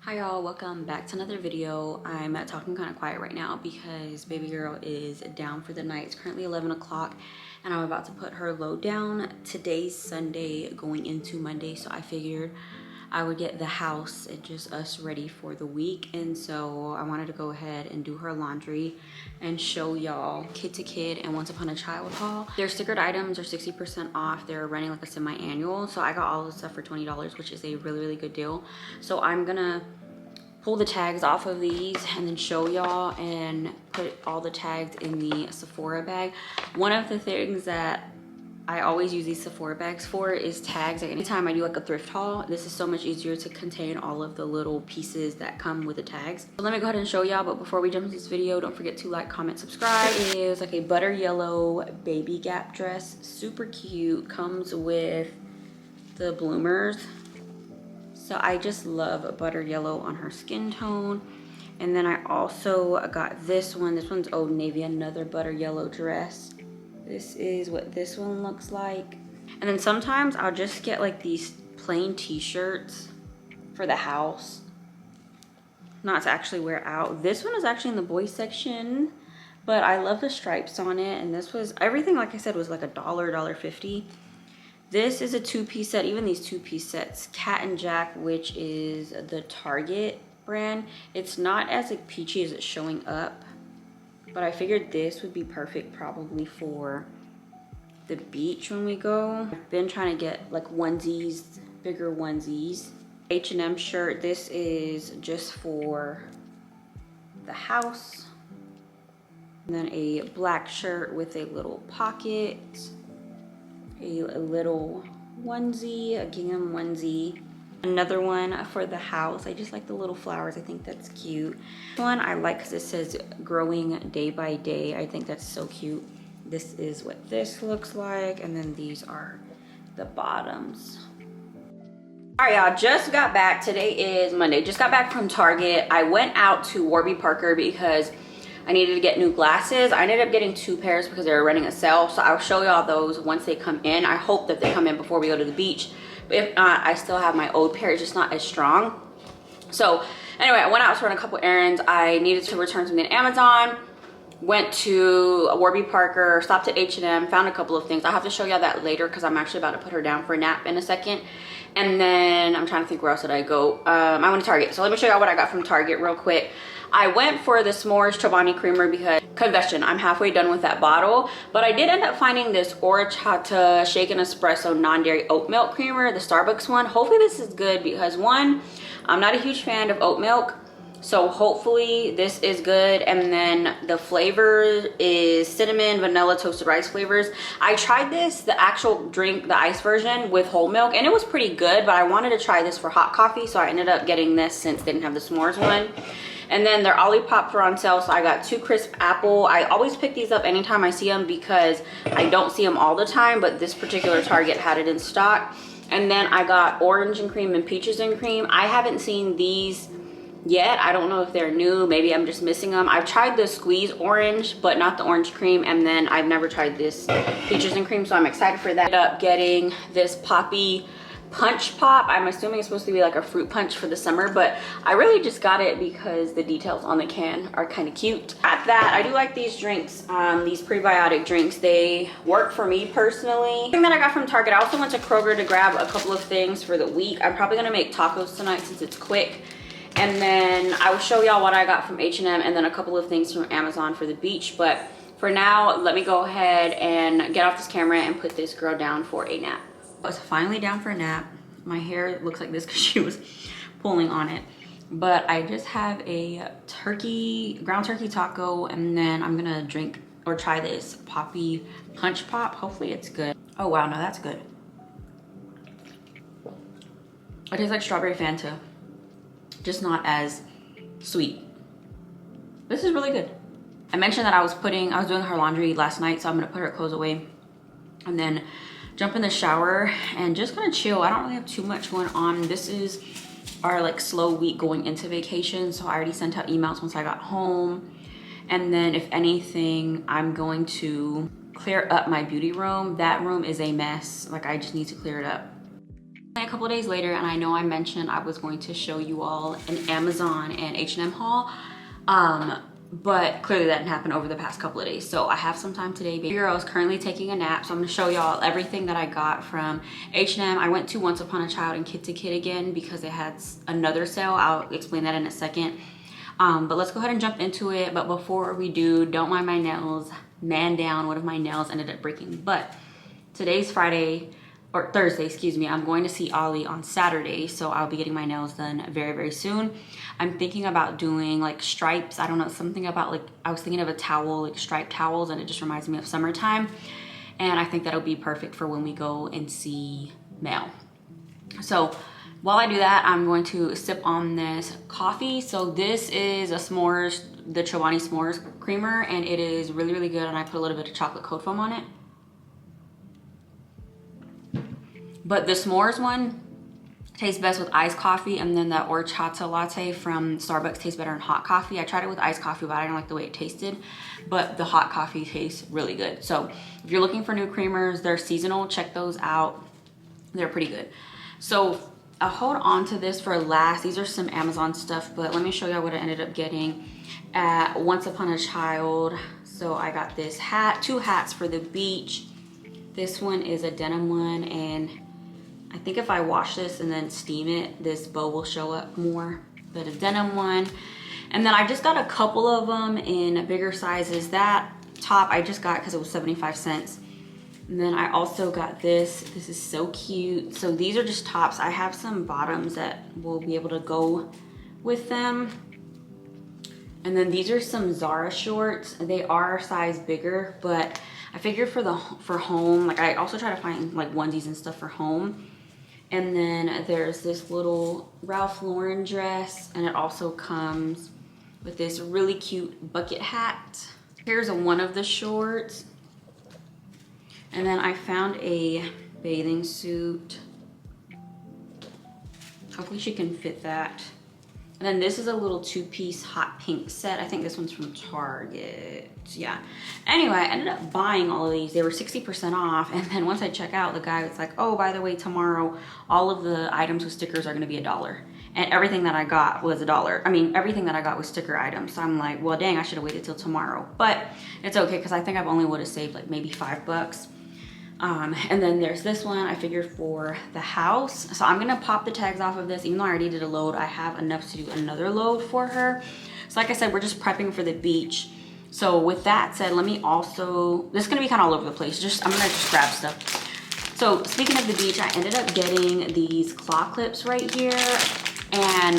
Hi y'all, welcome back to another video. I'm talking kind of quiet right now because baby girl is down for the night. It's currently 11 o'clock and I'm about to put her load down. Today's Sunday going into Monday, so I figured I would get the house and just us ready for the week. And so I wanted to go ahead and do her laundry and show y'all Kid to Kid and Once Upon a Child haul. Their stickered items are 60% off. They're running like a semi-annual, so I got all the stuff for $20, which is a really good deal. So I'm gonna pull the tags off of these and then show y'all and put all the tags in the Sephora bag. One of the things that I always use these Sephora bags for is tags. Like anytime I do like a thrift haul, this is so much easier to contain all of the little pieces that come with the tags. So let me go ahead and show y'all, but before we jump into this video, don't forget to like, comment, subscribe. It is like a butter yellow baby Gap dress, super cute, comes with the bloomers. So I just love butter yellow on her skin tone. And then I also got this one. This one's Old Navy, another butter yellow dress. This is what this one looks like. And then sometimes I'll just get like these plain t-shirts for the house, not to actually wear out. This one is actually in the boys section, but I love the stripes on it. And this was, everything like I said was like $1.50. This is a two-piece set. Even these two-piece sets, Cat and Jack, which is the Target brand. It's not as like peachy as it's showing up, but I figured this would be perfect probably for the beach when we go. I've been trying to get like onesies, bigger onesies. H&M shirt. This is just for the house. And then a black shirt with a little pocket. A little onesie, a gingham onesie. Another one for the house. I just like the little flowers. I think that's cute. This one I like because it says growing day by day. I think that's so cute. This is what this looks like. And then these are the bottoms. All right, y'all, just got back. Today is Monday. Just got back from Target. I went out to Warby Parker because I needed to get new glasses. I ended up getting 2 pairs because they were running a sale. So I'll show y'all those once they come in. I hope that they come in before we go to the beach. But if not, I still have my old pair. It's just not as strong. So anyway, I went out to run a couple errands. I needed to return something to Amazon. Went to Warby Parker, stopped at H&M, found a couple of things. I'll have to show y'all that later because I'm actually about to put her down for a nap in a second. And then I'm trying to think where else did I go. I went to Target. So let me show y'all what I got from Target real quick. I went for the S'mores Chobani creamer because, confession, I'm halfway done with that bottle. But I did end up finding this Horchata Shaken Espresso Non-Dairy Oat Milk Creamer, the Starbucks one. Hopefully this is good because one, I'm not a huge fan of oat milk. So hopefully this is good. And then the flavor is cinnamon, vanilla, toasted rice flavors. I tried this, the actual drink, the ice version with whole milk, and it was pretty good, but I wanted to try this for hot coffee. So I ended up getting this since they didn't have the s'mores one. And then their Olipop were on sale, so I got 2 crisp apple. I always pick these up anytime I see them because I don't see them all the time, but this particular Target had it in stock. And then I got orange and cream and peaches and cream. I haven't seen these yet. I don't know if they're new. Maybe I'm just missing them. I've tried the squeeze orange, but not the orange cream. And then I've never tried this peaches and cream, so I'm excited for that. I ended up getting this Poppy Punch Pop. I'm assuming it's supposed to be like a fruit punch for the summer, but I really just got it because the details on the can are kind of cute. At that, I do like these drinks, these prebiotic drinks. They work for me personally. The thing that I got from Target, I also went to Kroger to grab a couple of things for the week. I'm probably gonna make tacos tonight since it's quick. And then I will show y'all what I got from H&M and then a couple of things from Amazon for the beach. But for now, let me go ahead and get off this camera and put this girl down for a nap. I was finally down for a nap. My hair looks like this because she was pulling on it. But I just have a ground turkey taco, and then I'm gonna drink or try this Poppy Punch Pop. Hopefully it's good. Oh wow, no, that's good. It tastes like strawberry Fanta, just not as sweet. This is really good. I mentioned that I was doing her laundry last night, so I'm gonna put her clothes away and then jump in the shower and just gonna chill. I don't really have too much going on. This is our like slow week going into vacation, so I already sent out emails once I got home. And then if anything, I'm going to clear up my beauty room. That room is a mess. Like I just need to clear it up. A couple days later, and I know I mentioned I was going to show you all an Amazon and H&M haul, but clearly that didn't happen over the past couple of days. So I have some time today. Baby girl is currently taking a nap, so I'm gonna show y'all everything that I got from H&M. I went to Once Upon a Child and Kid to Kid again because they had another sale. I'll explain that in a second. But let's go ahead and jump into it. But before we do, don't mind my nails. Man down, one of my nails ended up breaking. But today's Friday, or Thursday, excuse me. I'm going to see Ollie on Saturday, so I'll be getting my nails done very, very soon. I'm thinking about doing like stripes. I don't know, something about like, I was thinking of a towel, like striped towels, and it just reminds me of summertime. And I think that'll be perfect for when we go and see Mel. So while I do that, I'm going to sip on this coffee. So this is a s'mores, the Chobani s'mores creamer, and it is really, really good. And I put a little bit of chocolate coat foam on it. But the s'mores one tastes best with iced coffee, and then the horchata latte from Starbucks tastes better in hot coffee. I tried it with iced coffee, but I didn't like the way it tasted. But the hot coffee tastes really good. So if you're looking for new creamers, they're seasonal. Check those out. They're pretty good. So I'll hold on to this for last. These are some Amazon stuff, but let me show y'all what I ended up getting at Once Upon a Child. So I got this hat, 2 hats for the beach. This one is a denim one, and I think if I wash this and then steam it, this bow will show up more, but a denim one. And then I just got a couple of them in bigger sizes. That top I just got because it was 75 cents. And then I also got this. This is so cute. So these are just tops. I have some bottoms that will be able to go with them. And then these are some Zara shorts. They are a size bigger, but I figured for home, like I also try to find like onesies and stuff for home. And then there's this little Ralph Lauren dress, and it also comes with this really cute bucket hat. Here's one of the shorts. And then I found a bathing suit. Hopefully she can fit that. And then this is a little 2-piece hot pink set. I think this one's from Target. Yeah. Anyway, I ended up buying all of these. They were 60% off. And then once I check out, the guy was like, oh, by the way, tomorrow, all of the items with stickers are gonna be $1. And everything that I got was $1. I mean, everything that I got was sticker items. So I'm like, well, dang, I should have waited till tomorrow. But it's okay, because I think I only would have saved like maybe $5. And then there's this one I figured for the house. So I'm gonna pop the tags off of this. Even though I already did a load, I have enough to do another load for her. So like I said, we're just prepping for the beach. So with that said, let me also, this is gonna be kind of all over the place. I'm gonna just grab stuff. So speaking of the beach, I ended up getting these claw clips right here. And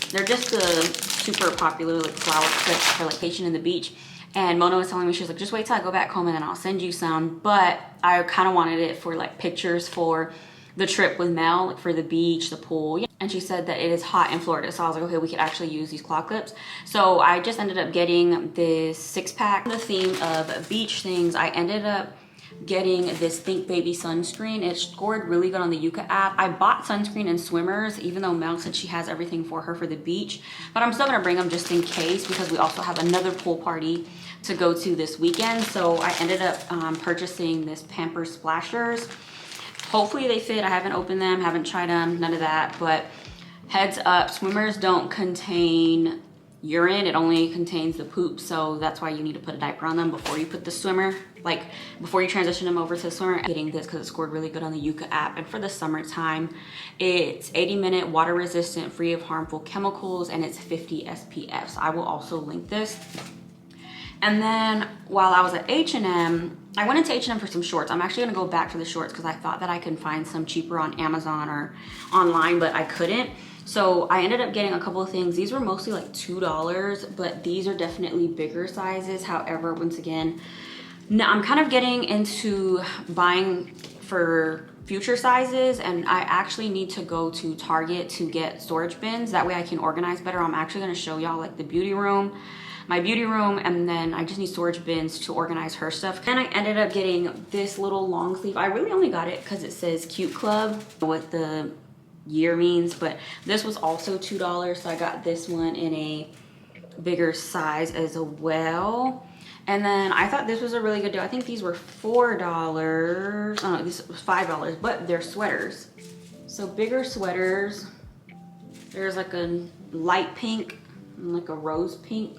they're just the super popular like flower clips for like vacation in the beach. And Mona was telling me, she was like, just wait till I go back home and then I'll send you some. But I kind of wanted it for like pictures for the trip with Mel, like for the beach, the pool. And she said that it is hot in Florida. So I was like, okay, we could actually use these claw clips. So I just ended up getting this 6-pack. The theme of beach things, I ended up getting this Think Baby sunscreen. It scored really good on the Yuka app. I bought sunscreen and swimmers, even though Mel said she has everything for her for the beach. But I'm still gonna bring them just in case, because we also have another pool party to go to this weekend. So I ended up purchasing this Pampers splashers. Hopefully they fit. I haven't opened them, haven't tried them, none of that. But heads up, swimmers don't contain urine, it only contains the poop. So that's why you need to put a diaper on them before you put the swimmer, like before you transition them over to the swimmer. I'm getting this because it scored really good on the Yuka app. And for the summertime, it's 80-minute water resistant, free of harmful chemicals, and it's 50 SPF. So I will also link this. And then while I was at H&M, I went into H&M for some shorts. I'm actually gonna go back for the shorts because I thought that I could find some cheaper on Amazon or online, but I couldn't. So I ended up getting a couple of things. These were mostly like $2, but these are definitely bigger sizes. However, once again, now I'm kind of getting into buying for future sizes, and I actually need to go to Target to get storage bins. That way I can organize better. I'm actually gonna show y'all like the beauty room, my beauty room, and then I just need storage bins to organize her stuff. And I ended up getting this little long sleeve. I really only got it because it says Cute Club, what the year means, but this was also $2, so I got this one in a bigger size as well. And then I thought this was a really good deal. I think these were $4. Oh no, this was $5, but they're sweaters. So bigger sweaters, there's like a light pink and like a rose pink.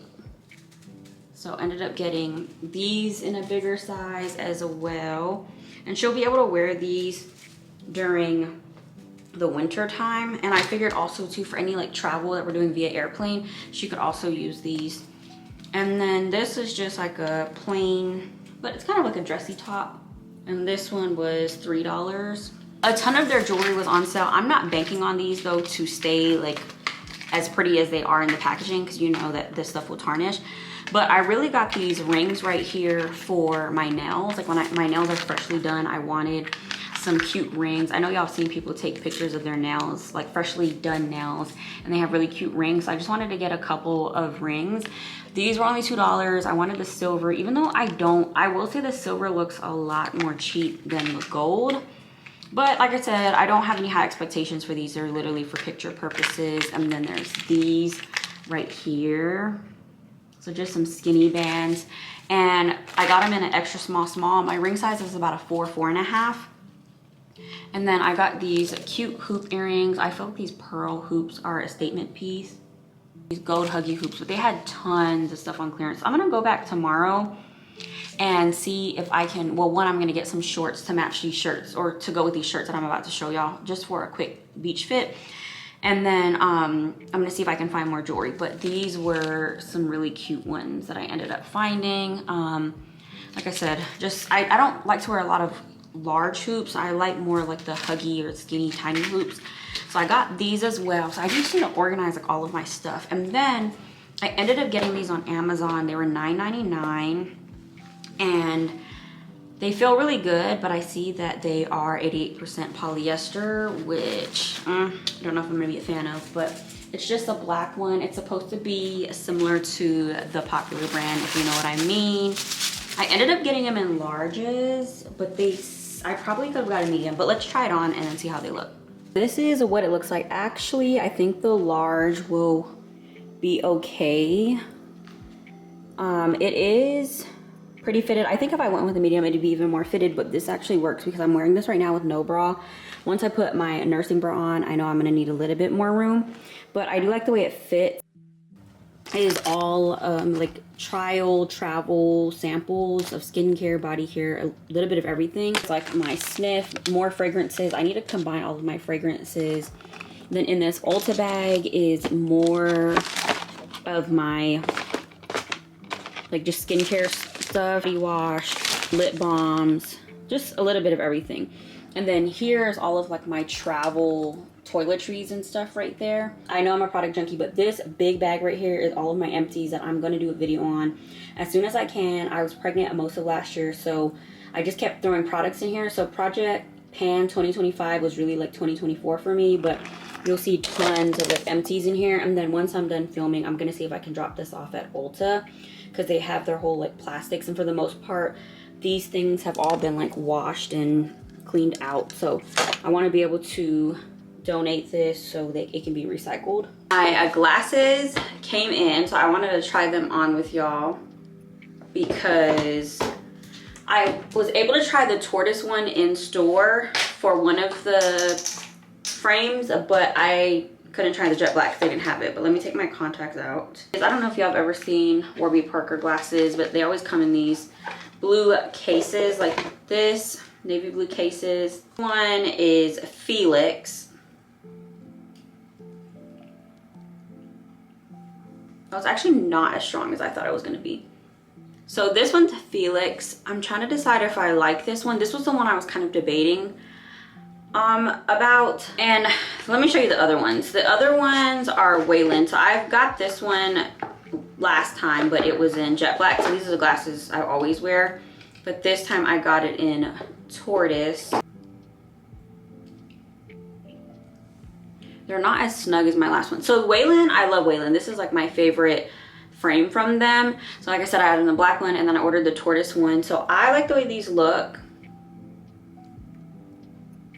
So I ended up getting these in a bigger size as well. And she'll be able to wear these during the winter time. And I figured also too, for any like travel that we're doing via airplane, she could also use these. And then this is just like a plain, but it's kind of like a dressy top. And this one was $3. A ton of their jewelry was on sale. I'm not banking on these though to stay like as pretty as they are in the packaging, because you know that this stuff will tarnish. But I really got these rings right here for my nails. Like when my nails are freshly done, I wanted some cute rings. I know y'all seen people take pictures of their nails, like freshly done nails, and they have really cute rings. So I just wanted to get a couple of rings. These were only $2. I wanted the silver, even though I will say the silver looks a lot more cheap than the gold. But like I said, I don't have any high expectations for these. They're literally for picture purposes. And then there's these right here. So just some skinny bands. And I got them in an extra small. My ring size is about a 4.5. And then I got these cute hoop earrings. I feel like these pearl hoops are a statement piece. These gold huggy hoops, but they had tons of stuff on clearance. I'm gonna go back tomorrow and see if I can, well, one, I'm gonna get some shorts to match these shirts, or to go with these shirts that I'm about to show y'all, just for a quick beach fit. And then I'm gonna see if I can find more jewelry. But these were some really cute ones that I ended up finding. Like I said, just, I don't like to wear a lot of large hoops. I like more like the huggy or skinny tiny hoops. So I got these as well. So I just need to organize like all of my stuff. And then I ended up getting these on Amazon. They were $9.99 and they feel really good, but I see that they are 88% polyester, which I don't know if I'm gonna be a fan of, but it's just a black one. It's supposed to be similar to the popular brand, if you know what I mean. I ended up getting them in larges, but I probably could have got a medium, but let's try it on and then see how they look. This is what it looks like. Actually, I think the large will be okay. It is pretty fitted. I think if I went with a medium, it'd be even more fitted, but this actually works because I'm wearing this right now with no bra. Once I put my nursing bra on, I know I'm gonna need a little bit more room, but I do like the way it fits. It is all like trial, travel samples of skincare, body care, a little bit of everything. It's like my sniff, more fragrances. I need to combine all of my fragrances. Then in this Ulta bag is more of my like just skincare stuff, body wash, lip balms, just a little bit of everything. And then here's all of like my travel toiletries and stuff right there. I know I'm a product junkie, but this big bag right here is all of my empties that I'm gonna do a video on as soon as I can. I was pregnant most of last year, so I just kept throwing products in here. So Project Pan 2025 was really like 2024 for me, but you'll see tons of like empties in here. And then once I'm done filming, I'm gonna see if I can drop this off at Ulta, because they have their whole like plastics, and for the most part these things have all been like washed and cleaned out. So I want to be able to donate this so that it can be recycled. My glasses came in, so I wanted to try them on with y'all because I was able to try the tortoise one in store for one of the frames, but I couldn't try the jet black because they didn't have it. But let me take my contacts out. I don't know if y'all have ever seen Warby Parker glasses, but they always come in these blue cases like this, navy blue cases. One is Felix. It's actually not as strong as I thought it was going to be. So this one's Felix. I'm trying to decide if I like this one. This was the one I was kind of debating about. And let me show you the other ones. The other ones are Whalen. So I've got this one last time, but it was in jet black. So these are the glasses I always wear. But this time I got it in tortoise. They're not as snug as my last one. So Whalen, I love Whalen. This is like my favorite frame from them. So like I said, I added the black one and then I ordered the tortoise one. So I like the way these look.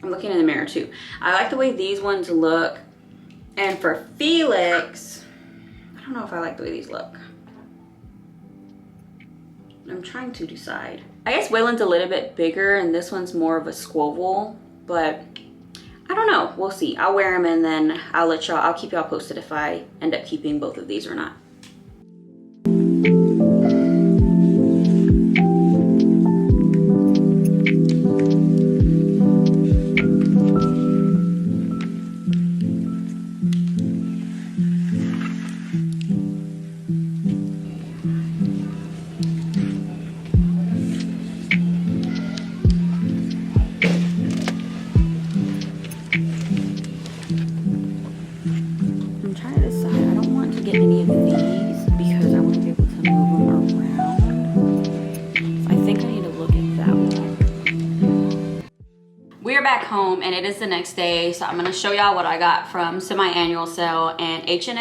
I'm looking in the mirror too. I like the way these ones look. And for Felix, I don't know if I like the way these look. I'm trying to decide. I guess Whalen's a little bit bigger and this one's more of a swivel, but I don't know, we'll see. I'll wear them and then I'll keep y'all posted if I end up keeping both of these or not. We're back home and it is the next day, so I'm gonna show y'all what I got from semi-annual sale and H&M.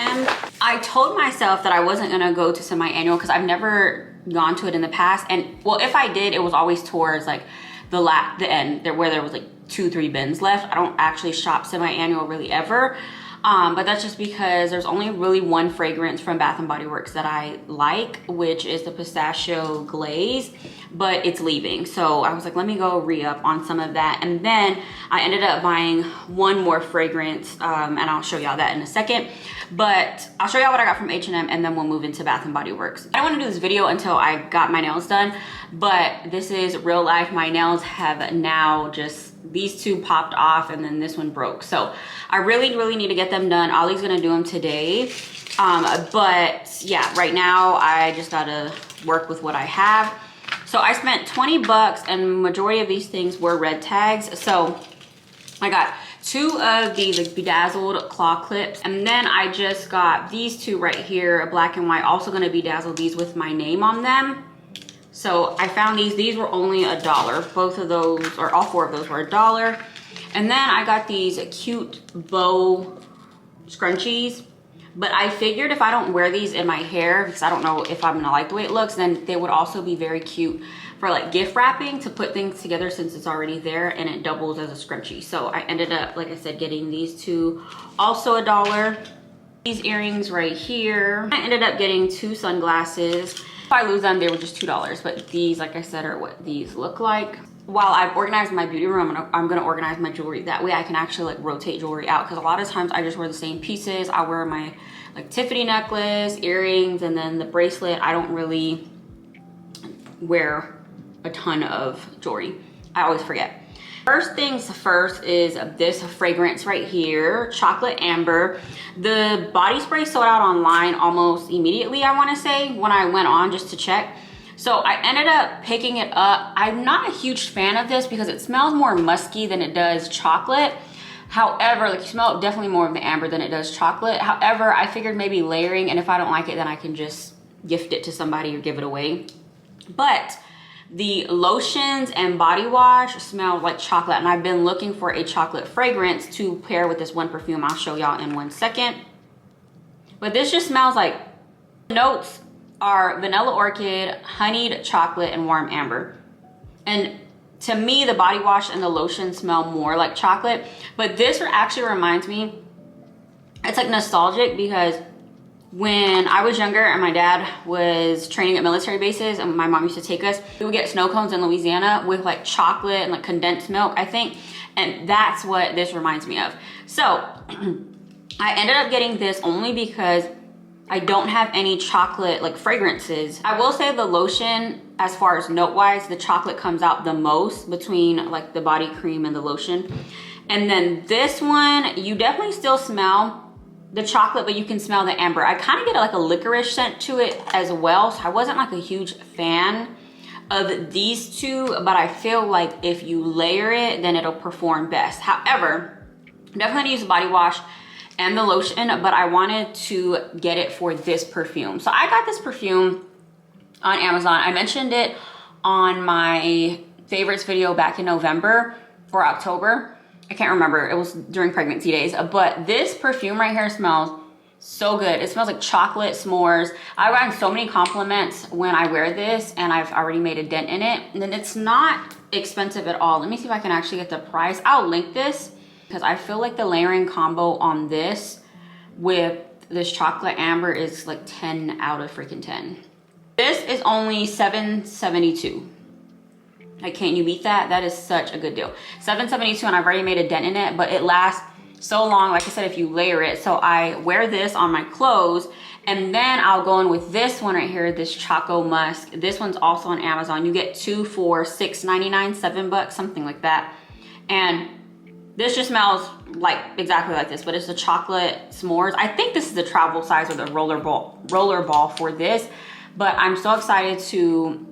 I told myself that I wasn't gonna go to semi-annual because I've never gone to it in the past, and well, if I did, it was always towards like the end where there was like 2-3 bins left. I don't actually shop semi-annual really ever. But that's just because there's only really one fragrance from Bath & Body Works that I like, which is the pistachio glaze, but it's leaving. So I was like, let me go re-up on some of that. And then I ended up buying one more fragrance, and I'll show y'all that in a second. But I'll show y'all what I got from H&M and then we'll move into Bath & Body Works. I don't want to do this video until I got my nails done, but this is real life. My nails have now just, these two popped off and then this one broke. So I really need to get them done. Ollie's gonna do them today. But yeah, right now I just gotta work with what I have. So I spent 20 bucks and majority of these things were red tags. So I got 2 of these like bedazzled claw clips, and then I just got these 2 right here, black and white, also gonna bedazzle these with my name on them. So I found these were only $1. Both of those, or all 4 of those were $1. And then I got these cute bow scrunchies, but I figured if I don't wear these in my hair, because I don't know if I'm gonna like the way it looks, then they would also be very cute for like gift wrapping, to put things together since it's already there and it doubles as a scrunchie. So I ended up, like I said, getting these 2, also $1. These earrings right here. I ended up getting 2 sunglasses. If I lose them, they were just $2, but these, like I said, are what these look like. While I've organized my beauty room, I'm gonna organize my jewelry. That way I can actually like rotate jewelry out, because a lot of times I just wear the same pieces. I wear my like Tiffany necklace, earrings, and then the bracelet. I don't really wear a ton of jewelry. I always forget. First things first is this fragrance right here, Chocolate Amber. The body spray sold out online almost immediately, I wanna say, when I went on just to check. So I ended up picking it up. I'm not a huge fan of this because it smells more musky than it does chocolate. However, like you smell definitely more of the amber than it does chocolate. However, I figured maybe layering, and if I don't like it, then I can just gift it to somebody or give it away. But the lotions and body wash smell like chocolate, and I've been looking for a chocolate fragrance to pair with this one perfume I'll show y'all in 1 second. But this just smells like, notes are vanilla orchid, honeyed chocolate, and warm amber. And to me, the body wash and the lotion smell more like chocolate, but this actually reminds me, it's like nostalgic, because when I was younger and my dad was training at military bases and my mom used to take us, we would get snow cones in Louisiana with like chocolate and like condensed milk, I think. And that's what this reminds me of. So I ended up getting this only because I don't have any chocolate like fragrances. I will say the lotion, as far as note wise, the chocolate comes out the most between like the body cream and the lotion. And then this one, you definitely still smell the chocolate, but you can smell the amber. I kind of get like a licorice scent to it as well. So I wasn't like a huge fan of these 2, but I feel like if you layer it, then it'll perform best. However, I'm definitely gonna use the body wash and the lotion, but I wanted to get it for this perfume. So I got this perfume on Amazon. I mentioned it on my favorites video back in November or October. I can't remember, it was during pregnancy days, but this perfume right here smells so good. It smells like chocolate s'mores. I've gotten so many compliments when I wear this, and I've already made a dent in it. And then it's not expensive at all. Let me see if I can actually get the price. I'll link this, because I feel like the layering combo on this with this chocolate amber is like 10 out of freaking 10. This is only $7.72. Like, can't you beat that? That is such a good deal. $7.72, and I've already made a dent in it, but it lasts so long, like I said, if you layer it. So I wear this on my clothes, and then I'll go in with this one right here, this Choco Musk. This one's also on Amazon. You get 2 for $6.99, $7, something like that. And this just smells like exactly like this, but it's the chocolate s'mores. I think this is the travel size or the roller ball for this, but I'm so excited to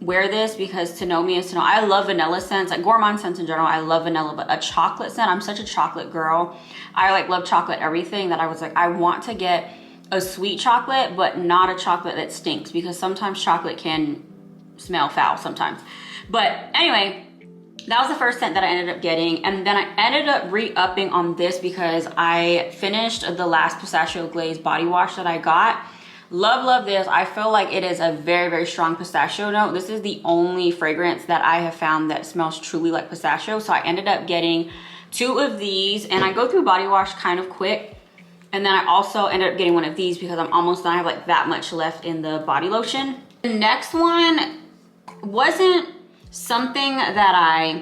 wear this because to know me is to know I love vanilla scents, like gourmand scents in general. I love vanilla, but a chocolate scent, I'm such a chocolate girl. I like love chocolate everything, that I was like, I want to get a sweet chocolate, but not a chocolate that stinks, because sometimes chocolate can smell foul sometimes. But anyway, that was the first scent that I ended up getting. And then I ended up re-upping on this because I finished the last pistachio glaze body wash that I got. Love this. I feel like it is a very, very strong pistachio note. This is the only fragrance that I have found that smells truly like pistachio. So I ended up getting 2 of these, and I go through body wash kind of quick. And then I also ended up getting one of these because I'm almost done. I have like that much left in the body lotion. The next one wasn't something that I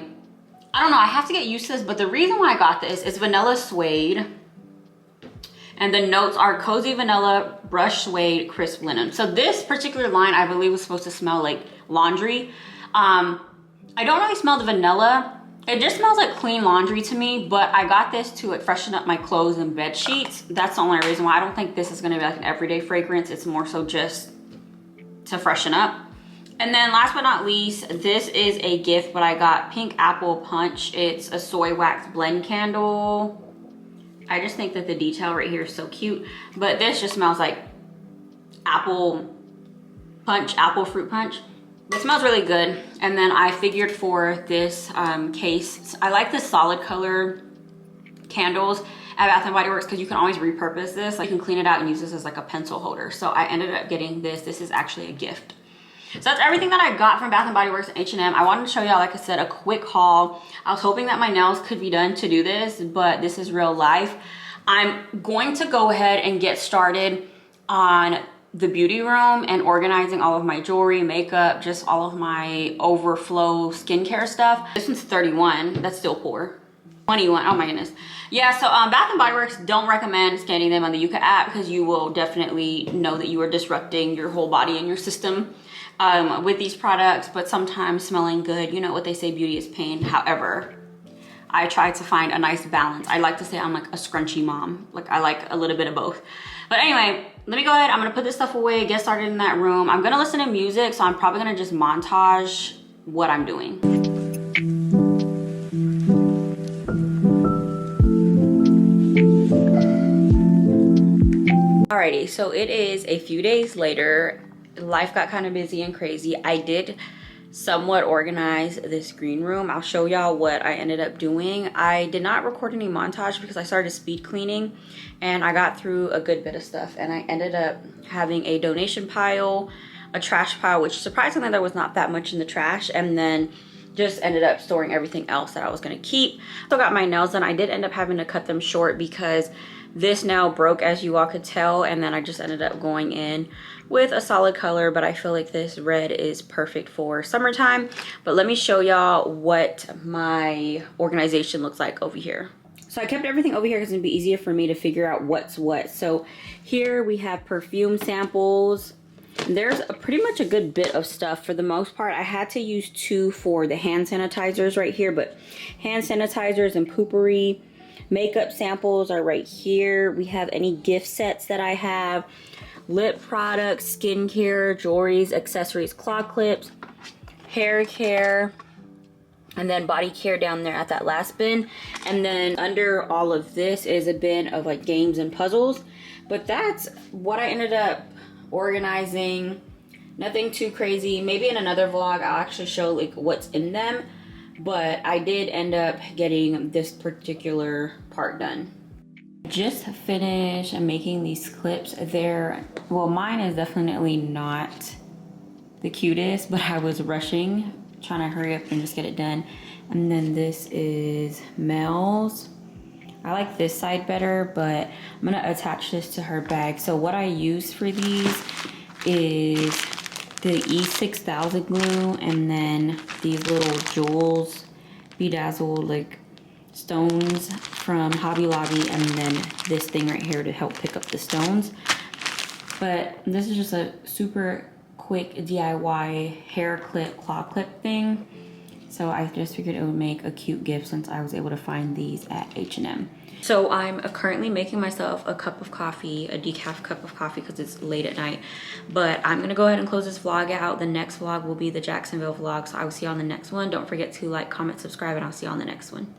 don't know, I have to get used to this, but the reason why I got this is vanilla suede. And the notes are cozy vanilla, brush suede, crisp linen. So this particular line, I believe, was supposed to smell like laundry. I don't really smell the vanilla. It just smells like clean laundry to me, but I got this to like freshen up my clothes and bed sheets. That's the only reason why. I don't think this is gonna be like an everyday fragrance. It's more so just to freshen up. And then last but not least, this is a gift, but I got Pink Apple Punch. It's a soy wax blend candle. I just think that the detail right here is so cute, but this just smells like apple punch, apple fruit punch. It smells really good. And then I figured for this case, I like the solid color candles at Bath & Body Works because you can always repurpose this. Like, you can clean it out and use this as like a pencil holder. So I ended up getting this. This is actually a gift. So that's everything that I got from Bath & Body Works and H&M. I wanted to show y'all, like I said, a quick haul. I was hoping that my nails could be done to do this, but this is real life. I'm going to go ahead and get started on the beauty room and organizing all of my jewelry, makeup, just all of my overflow skincare stuff. This one's 31. That's still poor. 21. Oh my goodness. Yeah, so Bath & Body Works, don't recommend scanning them on the Yuka app because you will definitely know that you are disrupting your whole body and your system with these products, but sometimes smelling good, you know what they say, beauty is pain. However, I try to find a nice balance. I like to say I'm like a scrunchy mom. Like, I like a little bit of both. But anyway, let me go ahead. I'm gonna put this stuff away, get started in that room. I'm gonna listen to music, so I'm probably gonna just montage what I'm doing. Alrighty, so it is a few days later. Life got kind of busy and crazy. I did somewhat organize this green room. I'll show y'all what I ended up doing. I did not record any montage because I started speed cleaning and I got through a good bit of stuff, and I ended up having a donation pile, a trash pile, which surprisingly there was not that much in the trash, and then just ended up storing everything else that I was gonna keep. Still got my nails done. I did end up having to cut them short because this nail broke, as you all could tell, and then I just ended up going in with a solid color, but I feel like this red is perfect for summertime. But let me show y'all what my organization looks like over here. So I kept everything over here because it'd be easier for me to figure out what's what. So here we have perfume samples. There's pretty much a good bit of stuff. For the most part, I had to use 2 for the hand sanitizers right here, but hand sanitizers and poopery. Makeup samples are right here. We have any gift sets that I have, lip products, skincare, jewelries, accessories, claw clips, hair care, and then body care down there at that last bin. And then under all of this is a bin of like games and puzzles. But that's what I ended up organizing. Nothing too crazy. Maybe in another vlog I'll actually show like what's in them. But I did end up getting this particular part done. Just finished making these clips. Well, mine is definitely not the cutest, but I was rushing, trying to hurry up and just get it done. And then this is Mel's. I like this side better, but I'm gonna attach this to her bag. So what I use for these is the E6000 glue, and then these little jewels, bedazzled like stones from Hobby Lobby, and then this thing right here to help pick up the stones. But this is just a super quick DIY hair clip, claw clip thing. So I just figured it would make a cute gift since I was able to find these at H&M. So I'm currently making myself a cup of coffee, a decaf cup of coffee, because it's late at night. But I'm gonna go ahead and close this vlog out. The next vlog will be the Jacksonville vlog. So I will see you on the next one. Don't forget to like, comment, subscribe, and I'll see you on the next one.